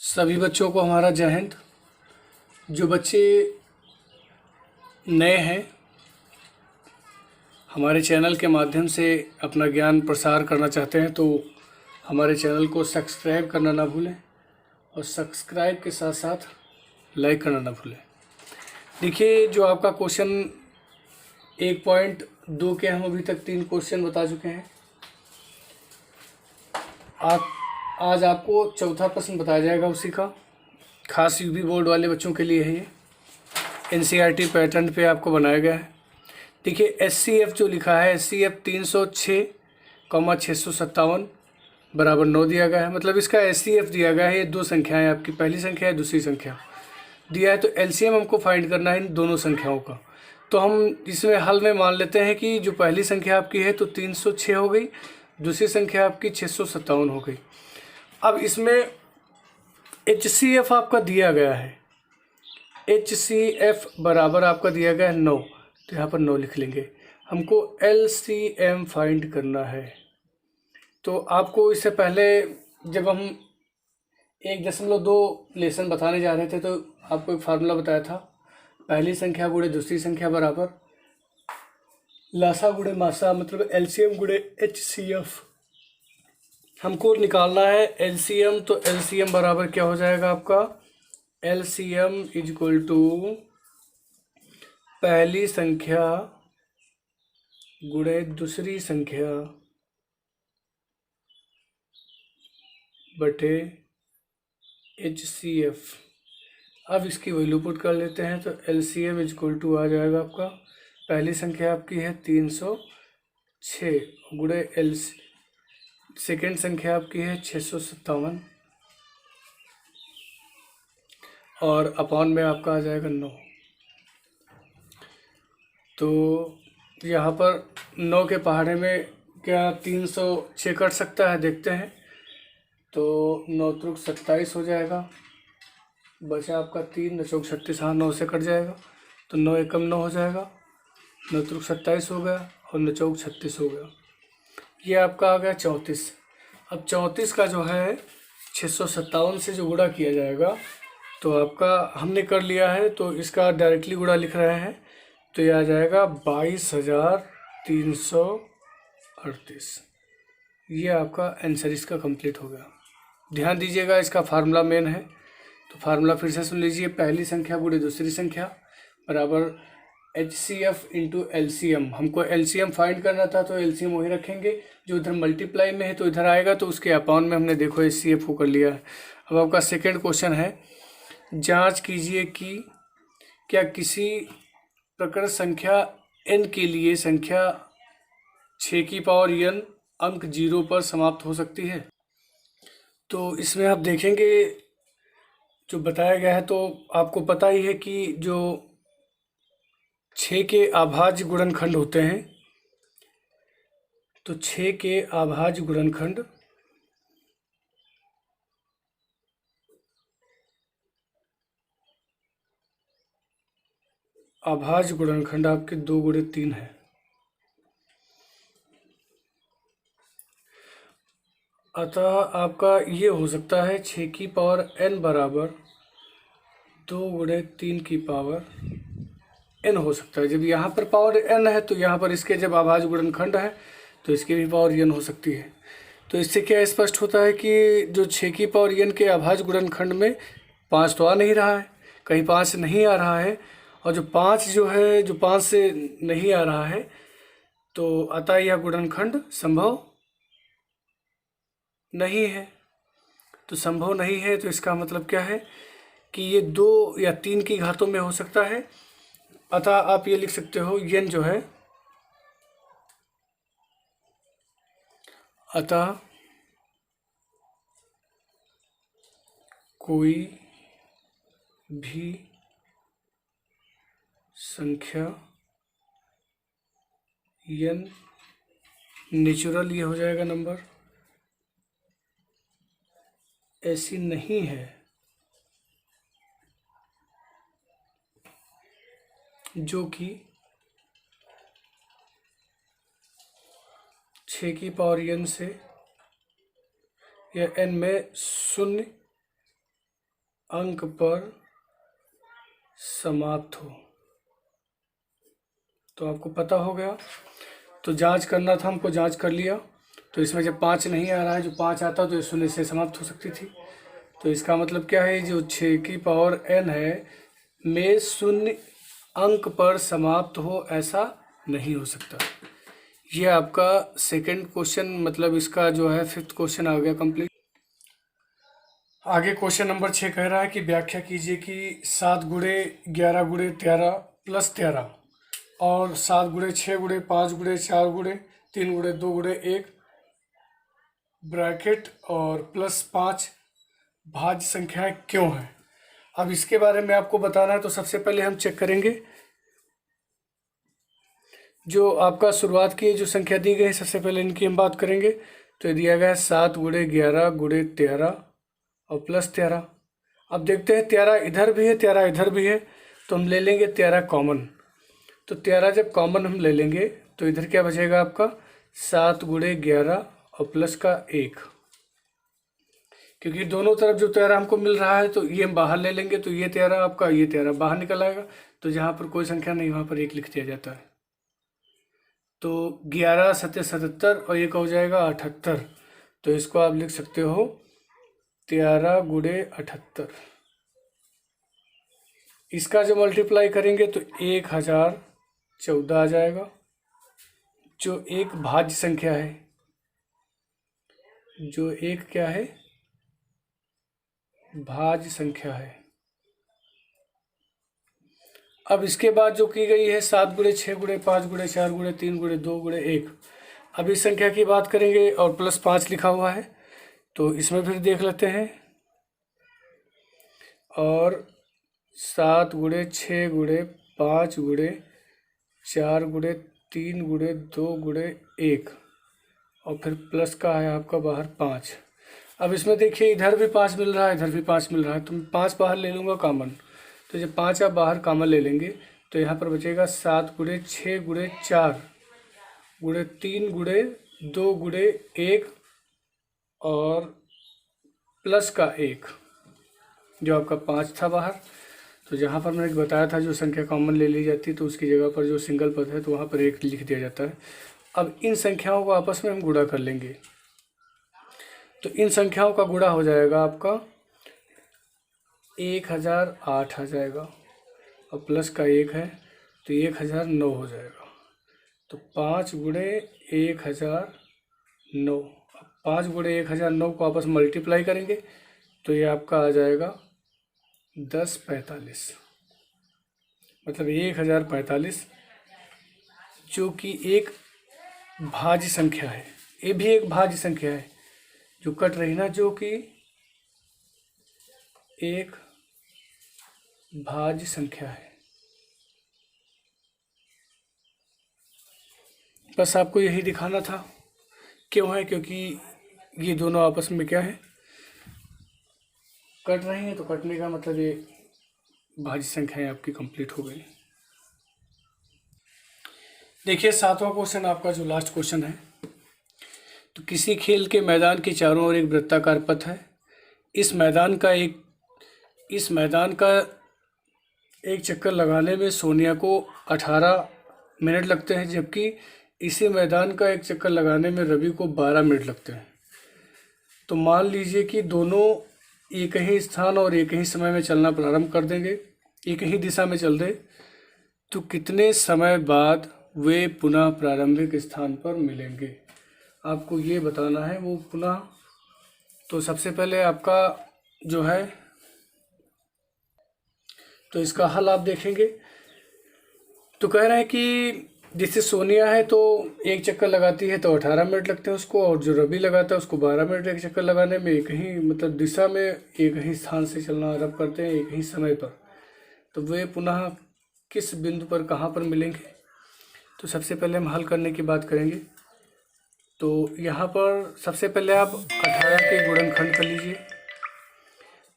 सभी बच्चों को हमारा जय हिंद। जो बच्चे नए हैं, हमारे चैनल के माध्यम से अपना ज्ञान प्रसार करना चाहते हैं तो हमारे चैनल को सब्सक्राइब करना ना भूलें और सब्सक्राइब के साथ साथ लाइक करना ना भूलें। देखिए, जो आपका क्वेश्चन 1.2 के हम अभी तक 3 क्वेश्चन बता चुके हैं। आज आपको चौथा प्रश्न बताया जाएगा उसी का। खास यूपी बोर्ड वाले बच्चों के लिए है ये। एनसीईआरटी पैटर्न पे आपको बनाया गया है। देखिए, एचसीएफ जो लिखा है, एचसीएफ 306,657 बराबर 9 दिया गया है। मतलब इसका एचसीएफ दिया गया है। ये दो संख्याएं, आपकी पहली संख्या है, दूसरी संख्या दिया है। तो एलसीएम हमको फाइंड करना है इन दोनों संख्याओं का। तो हम इसमें हल में मान लेते हैं कि जो पहली संख्या आपकी है तो 306 हो गई, दूसरी संख्या आपकी 657 हो गई। अब इसमें एचसीएफ आपका दिया गया है, एचसीएफ बराबर आपका दिया गया है 9। तो यहाँ पर 9 लिख लेंगे। हमको एलसीएम फाइंड करना है। तो आपको इससे पहले जब हम 1.2 लेसन बताने जा रहे थे तो आपको एक फार्मूला बताया था, पहली संख्या गुणे दूसरी संख्या बराबर लासा गुणे मासा, मतलब एलसीएम गुणे एचसीएफ। हमको निकालना है एलसीएम। तो एलसीएम बराबर क्या हो जाएगा आपका, एलसीएम इज इक्वल टू पहली संख्या गुणे दूसरी संख्या बटे HCF। अब इसकी वैल्यू पुट कर लेते हैं तो LCM इज इक्वल टू आ जाएगा आपका, पहली संख्या आपकी है 306 गुणे सेकेंड संख्या आपकी है 657 और अपॉन में आपका आ जाएगा 9। तो यहाँ पर 9 के पहाड़े में क्या 306 कट सकता है, देखते हैं। तो 9 त्रुक 27 हो जाएगा, बचा आपका 3, 9 चौक 36, हाँ 9 से कट जाएगा तो 9 एकम 9 हो जाएगा, 9 त्रुक 27 हो गया और 9 चौक 36 हो गया। ये आपका आ गया 34। अब 34 का जो है 657 से जो गुणा किया जाएगा तो आपका हमने कर लिया है, तो इसका डायरेक्टली गुणा लिख रहे हैं तो ये आ जाएगा 22,338। ये आपका आंसर इसका कंप्लीट हो गया। ध्यान दीजिएगा, इसका फार्मूला मेन है तो फार्मूला फिर से सुन लीजिए। पहली संख्या गुणे दूसरी संख्या बराबर HCF इंटू LCM। हमको LCM फाइंड करना था तो LCM वही रखेंगे, जो इधर मल्टीप्लाई में है तो इधर आएगा, तो उसके अपॉन में हमने देखो HCF को कर लिया है। अब आपका सेकेंड क्वेश्चन है, जांच कीजिए कि क्या किसी प्रकृत संख्या n के लिए संख्या 6 की पावर n अंक 0 पर समाप्त हो सकती है। तो इसमें आप देखेंगे जो बताया गया है, तो आपको पता ही है कि जो 6 के अभाज्य गुणनखंड होते हैं, तो 6 के अभाज्य गुणनखंड आपके 2 गुणे 3 है। अतः आपका ये हो सकता है 6 की पावर n बराबर 2 गुणे 3 की पावर n हो सकता है। जब यहाँ पर पावर n है तो यहाँ पर इसके जब अभाज्य गुणनखंड है तो इसकी भी पावर n हो सकती है। तो इससे क्या स्पष्ट होता है कि जो 6 की पावर n के अभाज्य गुणनखंड में 5 तो आ नहीं रहा है, कहीं 5 नहीं आ रहा है, और जो 5 जो है, जो 5 से नहीं आ रहा है, तो अतः यह गुणनखंड संभव नहीं है। तो संभव नहीं है तो इसका मतलब क्या है कि ये 2 या 3 की घातों में हो सकता है। अतः आप ये लिख सकते हो n जो है, अतः कोई भी संख्या n नेचुरल, ये हो जाएगा नंबर, ऐसी नहीं है जो कि 6 की पावर n से या n में 0 अंक पर समाप्त हो। तो आपको पता हो गया। तो जांच करना था, हमको जांच कर लिया। तो इसमें जब 5 नहीं आ रहा है, जो 5 आता तो ये शून्य से समाप्त हो सकती थी। तो इसका मतलब क्या है, जो 6 की पावर n है में शून्य अंक पर समाप्त हो, ऐसा नहीं हो सकता। ये आपका सेकंड क्वेश्चन, मतलब इसका जो है 5th क्वेश्चन आ गया कंप्लीट। आगे क्वेश्चन नंबर 6 कह रहा है कि व्याख्या कीजिए कि 7 गुणे 11 गुणे 13 प्लस 13 और 7 गुणे 6 गुणे 5 गुणे 4 गुणे 3 गुणे 2 गुणे 1 ब्रैकेट और प्लस 5 भाज्य संख्याएं क्यों हैं। अब इसके बारे में आपको बताना है। तो सबसे पहले हम चेक करेंगे जो आपका शुरुआत की जो संख्या दी गई है, सबसे पहले इनकी हम बात करेंगे। तो ये दिया गया है 7 गुणे 11 गुणे 13 और प्लस 13। अब देखते हैं 13 इधर भी है, 13 इधर भी है, तो हम ले लेंगे 13 कॉमन। तो 13 जब कॉमन हम ले लेंगे तो इधर क्या बचेगा आपका 7 गुणे 11 और प्लस का 1, क्योंकि दोनों तरफ जो 13 हमको मिल रहा है तो ये हम बाहर ले लेंगे। तो ये 13 आपका, ये 13 बाहर निकल आएगा। तो जहाँ पर कोई संख्या नहीं वहाँ पर 1 लिख दिया जाता है। तो 11 सत्य 77 और एक हो जाएगा 78। तो इसको आप लिख सकते हो 13 गुणे 78। इसका जो मल्टीप्लाई करेंगे तो 1014 आ जाएगा, जो एक भाज्य संख्या है, जो एक क्या है, भाज्य संख्या है। अब इसके बाद जो की गई है 7 गुणे 6 गुणे 5 गुणे 4 गुणे 3 गुणे 2 गुणे 1। अब इस संख्या की बात करेंगे और प्लस 5 लिखा हुआ है, तो इसमें फिर देख लेते हैं। और 7 गुणे 6 गुणे 5 गुणे 4 गुणे 3 गुणे 2 गुणे 1 और फिर प्लस का है आपका बाहर 5। अब इसमें देखिए इधर भी 5 मिल रहा है, इधर भी 5 मिल रहा है, तो मैं 5 बाहर ले लूँगा कॉमन। तो जब 5 आप बाहर कॉमन ले लेंगे तो यहाँ पर बचेगा 7 गुणे 6 गुणे 4 गुणे 3 गुणे 2 गुणे 1 और प्लस का 1, जो आपका 5 था बाहर। तो जहाँ पर मैंने बताया था जो संख्या कॉमन ले ली जाती है तो उसकी जगह पर जो सिंगल पद है तो वहाँ पर 1 लिख दिया जाता है। अब इन संख्याओं को आपस में हम गुणा कर लेंगे। तो इन संख्याओं का गुणा हो जाएगा आपका 1008 आ जाएगा और प्लस का 1 है तो 1009 हो जाएगा। तो 5 गुणे 1009, 5 गुणे 1009 को आपस में मल्टीप्लाई करेंगे तो ये आपका आ जाएगा 1045, मतलब 1045, जो कि एक भाज्य संख्या है। ये भी एक भाज्य संख्या है जो कट रही ना, जो कि एक भाज्य संख्या है। बस आपको यही दिखाना था। क्यों है, क्योंकि ये दोनों आपस में क्या है, कट रही हैं। तो कटने का मतलब ये भाज्य संख्याएं आपकी कंप्लीट हो गई। देखिए 7वां क्वेश्चन आपका जो लास्ट क्वेश्चन है। तो किसी खेल के मैदान के चारों ओर एक वृत्ताकार पथ है। इस मैदान का एक चक्कर लगाने में सोनिया को 18 मिनट लगते हैं, जबकि इसी मैदान का एक चक्कर लगाने में रवि को 12 मिनट लगते हैं। तो मान लीजिए कि दोनों एक ही स्थान और एक ही समय में चलना प्रारंभ कर देंगे, एक ही दिशा में चल दे, तो कितने समय बाद वे पुनः प्रारंभिक स्थान पर मिलेंगे, आपको ये बताना है। वो पुनः, तो सबसे पहले आपका जो है, तो इसका हल आप देखेंगे। तो कह रहे हैं कि जैसे सोनिया है तो एक चक्कर लगाती है तो 18 मिनट लगते हैं उसको, और जो रवि लगाता है उसको 12 मिनट एक चक्कर लगाने में। एक ही मतलब दिशा में एक ही स्थान से चलना आरंभ करते हैं एक ही समय पर। तो वे पुनः किस बिंदु पर कहाँ पर मिलेंगे। तो सबसे पहले हम हल करने की बात करेंगे। तो यहाँ पर सबसे पहले आप 18 के गुणनखंड कर लीजिए।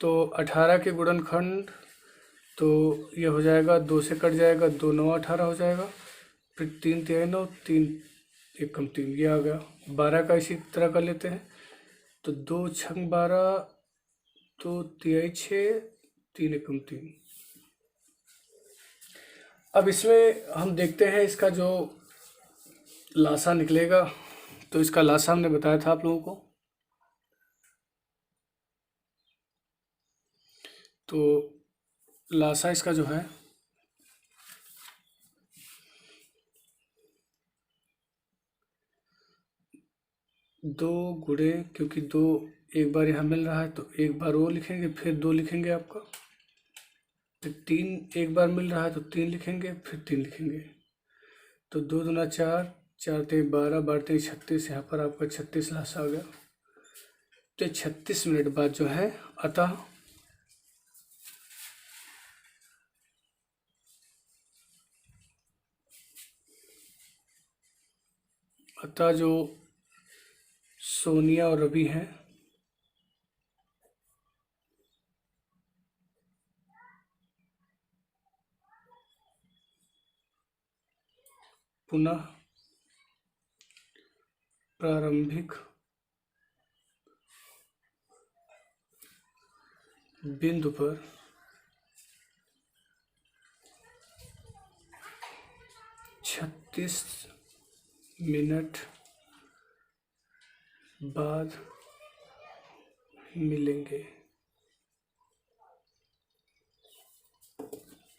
तो 18 के गुणनखंड, तो ये हो जाएगा 2 से कट जाएगा, 2 9 18 हो जाएगा, फिर 3 3 9, 3 1 कम 3, ये आ गया। 12 का इसी तरह कर लेते हैं। तो 2 6 12, तो 3 6 3 एकम 3। अब इसमें हम देखते हैं इसका जो लासा निकलेगा। तो इसका लासा हमने बताया था आप लोगों को। तो लासा इसका जो है 2 गुणे, क्योंकि 2 एक बार यहाँ मिल रहा है तो एक बार वो लिखेंगे, फिर 2 लिखेंगे आपका, फिर 3 एक बार मिल रहा है तो 3 लिखेंगे, फिर 3 लिखेंगे। तो 2 दूना 4, 4 3 12, 12 3 36, यहाँ पर आपका 36 लासा आ गया। तो 36 मिनट बाद जो है अतः जो सोनिया और रवि हैं पुनः प्रारंभिक बिंदु पर 36 मिनट बाद मिलेंगे।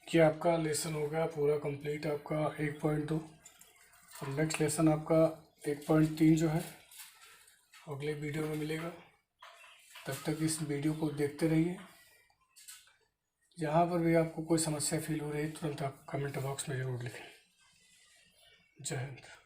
ये आपका लेसन हो गया पूरा कंप्लीट, आपका 1.2। और नेक्स्ट लेसन आपका 1.3 जो है अगले वीडियो में मिलेगा। तब तक इस वीडियो को देखते रहिए। जहाँ पर भी आपको कोई समस्या फील हो रही है तुरंत आप कमेंट बॉक्स में ज़रूर लिखें। जय हिंद।